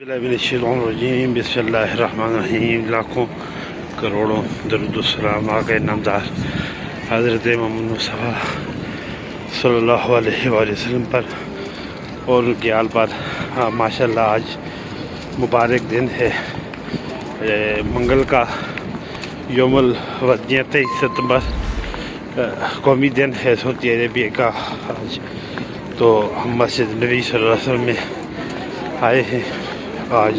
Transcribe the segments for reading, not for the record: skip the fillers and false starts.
बिस्मिल्लाहिर्रहमानिर्रहीम बिस्मिल्लाहिर्रहमानिर्रहीम। लाखों करोड़ों दरूद व सलाम आक़ाए नामदार हज़रत मोहम्मद मुस्तफ़ा सल्लल्लाहु अलैहि वसल्लम पर और उनके आल पर। माशाअल्लाह आज मुबारक दिन है, मंगल का यौमुल वतन 23 सितंबर कौमी दिन है सऊदी अरेबिया का आज। तो हम मस्जिद नबी सल्लल्लाहु अलैहि वसल्लम में आए हैं। आज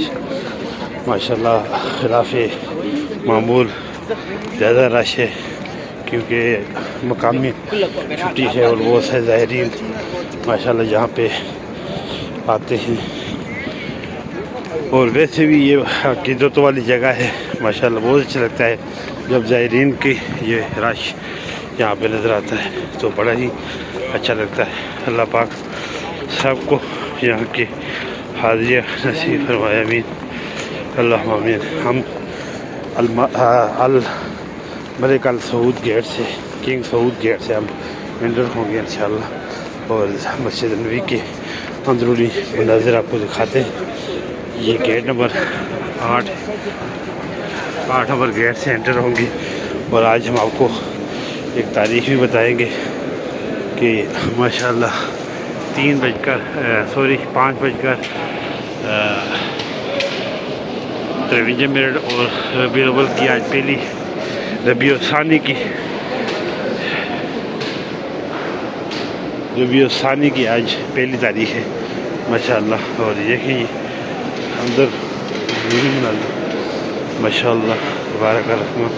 माशाअल्लाह खिलाफ मामूल ज़्यादा रश है क्योंकि मकामी छुट्टी है और बहुत से ज़ायरीन माशाअल्लाह यहाँ पे आते हैं। और वैसे भी ये अक़ीदत वाली जगह है, माशाअल्लाह बहुत अच्छा लगता है जब ज़ायरीन की ये रश यहाँ पे नज़र आता है, तो बड़ा ही अच्छा लगता है। अल्लाह पाक सबको यहाँ के हाज़िर नसीब फरमाए, आमीन अल्लाहुम्मा आमीन। हम अल मलिक अल सऊद गेट से, किंग सऊद गेट से हम एंटर होंगे इंशाअल्लाह और मस्जिद नबी के अंदरूनी मंज़र आपको दिखाते हैं। ये गेट नंबर 8 नंबर गेट से एंटर होंगे और आज हम आपको एक तारीख भी बताएंगे कि माशाअल्लाह 5 बजकर 53 मिनट और रबीउल अव्वल की आज पहली रबीउल सानी की आज पहली तारीख है माशाअल्लाह। और ये कि अंदर माशाअल्लाह तबारक रहमान,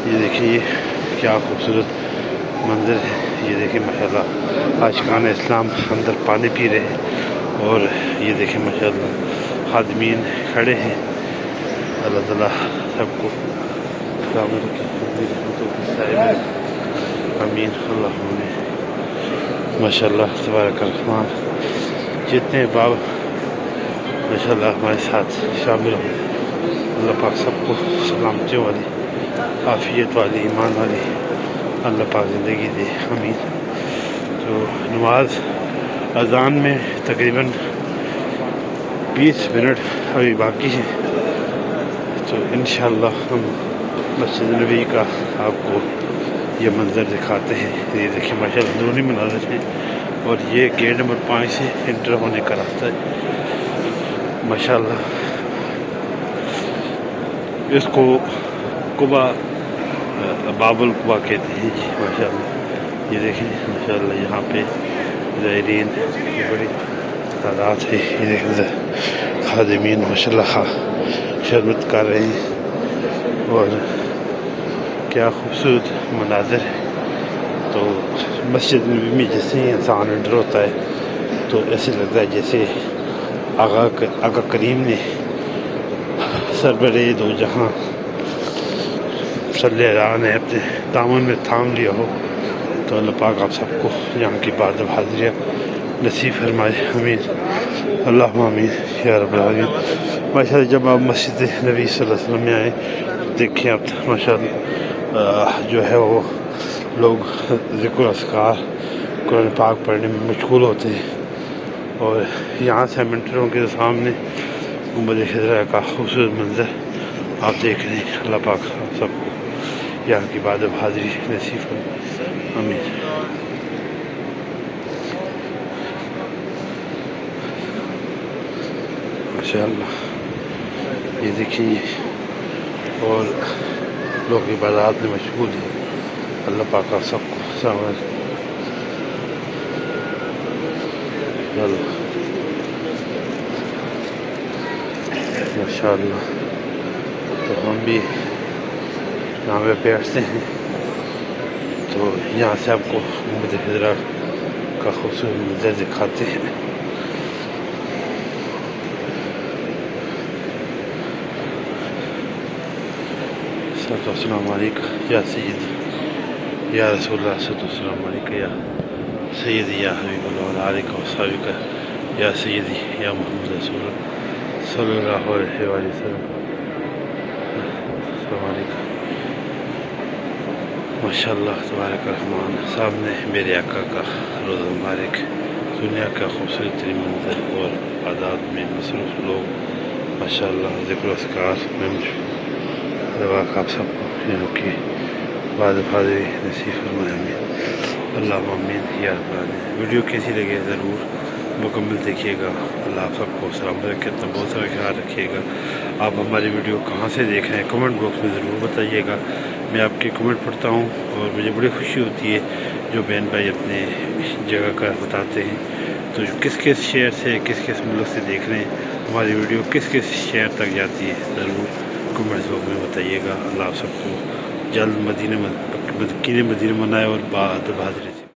ये देखिए क्या खूबसूरत मंजर है। ये देखिए माशाअल्लाह आशिकान इस्लाम अंदर पानी पी रहे हैं और ये देखिए माशाअल्लाह खादिमीन खड़े हैं। अल्लाह ताला सबको सलामत रखे, आमीन अल्लाहुम्मा माशाअल्लाह तबारक रहमान। जितने बाब माशाअल्लाह हमारे साथ शामिल हो, अल्लाह पाक सबको सलामतियों वाली, आफियत वाली, ईमान वाली अल्लाह पाक ज़िंदगी दे, आमीन। तो नमाज अज़ान में तकरीबन 20 मिनट अभी बाकी हैं, तो इंशाअल्लाह हम मस्जिद नबी का आपको ये मंज़र दिखाते हैं। ये देखिए माशाअल्लाह अंदरूनी मनाज़िर हैं और ये गेट नंबर 5 से एंटर होने का रास्ता है माशाअल्लाह। इसको कुबा बाबुल कुबा कहते हैं जी माशाअल्लाह। ये देखें माशाअल्लाह यहाँ पे ज़ायरीन की बड़ी तादाद है। ये देखें खादिमीन माशाअल्लाह शरबत कर रहे हैं और क्या खूबसूरत मनाज़र है। तो मस्जिद में जैसे ही इंसान एंटर होता है तो ऐसे लगता है जैसे आका करीम ने सरबरे दो जहाँ सल्लल्लाहु ने अपने दामन में थाम लिया हो। तो अल्लाह पाक आप सबको यहाँ की बात हाज़िरिया नसीब फरमाए, आमीन अल्लाहुम्मा आमीन या रब्बल आलमीन। माशाअल्लाह जब आप मस्जिद नबी सल्लल्लाहु अलैहि वसल्लम में आए देखिए आप माशाअल्लाह जो है वो लोग ज़िक्र अस्कार कुरान पाक पढ़ने में मशगूल होते हैं। और यहाँ से हम एंटर होंगे तो सामने गुंबद खिज़रा का खूबसूरत मंज़र आप देख रहे हैं। अल्लाह पाक आप सबको यहाँ की बात हाज़िरी नसीब फरमाए, आमीन। माशाअल्लाह ये देखिए और लोग इबादत में मशगूल हैं। अल्लाह पाक आप सबको समझ माशाअल्लाह। तो हम भी यहाँ पे बैठते हैं तो यहाँ से आपको गुंबद खिज़रा का खूबसूरत मंज़र दिखाते हैं। अस्सलामु अलैकुम या सय्यदी या रसूलुल्लाह अस्सलामु अलैकुम या सय्यदी या हबीबल्लाह व अलैका व सहाबिका या सय्यदी या मुहम्मद रसूलुल्लाह सल्लल्लाहु अलैहि वसल्लम। अस्सलामु अलैकुम माशाअल्लाह तबारक रहमान। सामने मेरे आका का रोज़ा मुबारक, दुनिया का खूबसूरत तरीन मंज़र और आदात में मसरूफ़ लोग ماشاءاللہ ذکر و اذکار میں دعا آپ سب کو یہاں کی بعد حاضری نصیب فرمائے آمین اللہ آمین یا رب العالمین۔ ویڈیو کیسی لگے ضرور مکمل دیکھیے گا۔ اللہ آپ سب کو سلامت رکھے، اپنا بہت سارا خیال رکھیے گا۔ آپ ہماری ویڈیو کہاں سے دیکھ رہے ہیں کمنٹ باکس میں ضرور بتائیے گا، میں آپ کے کمنٹ پڑھتا ہوں اور مجھے بڑی خوشی ہوتی ہے جو بہن بھائی اپنے جگہ کا بتاتے ہیں۔ تو کس کس شہر سے کس کس ملک سے دیکھ رہے ہیں، ہماری ویڈیو کس کس شہر تک جاتی ہے، ضرور کمنٹ باکس میں بتائیے گا۔ اللہ آپ سب کو جلد مدینہ منائے اور بعد حاضری سے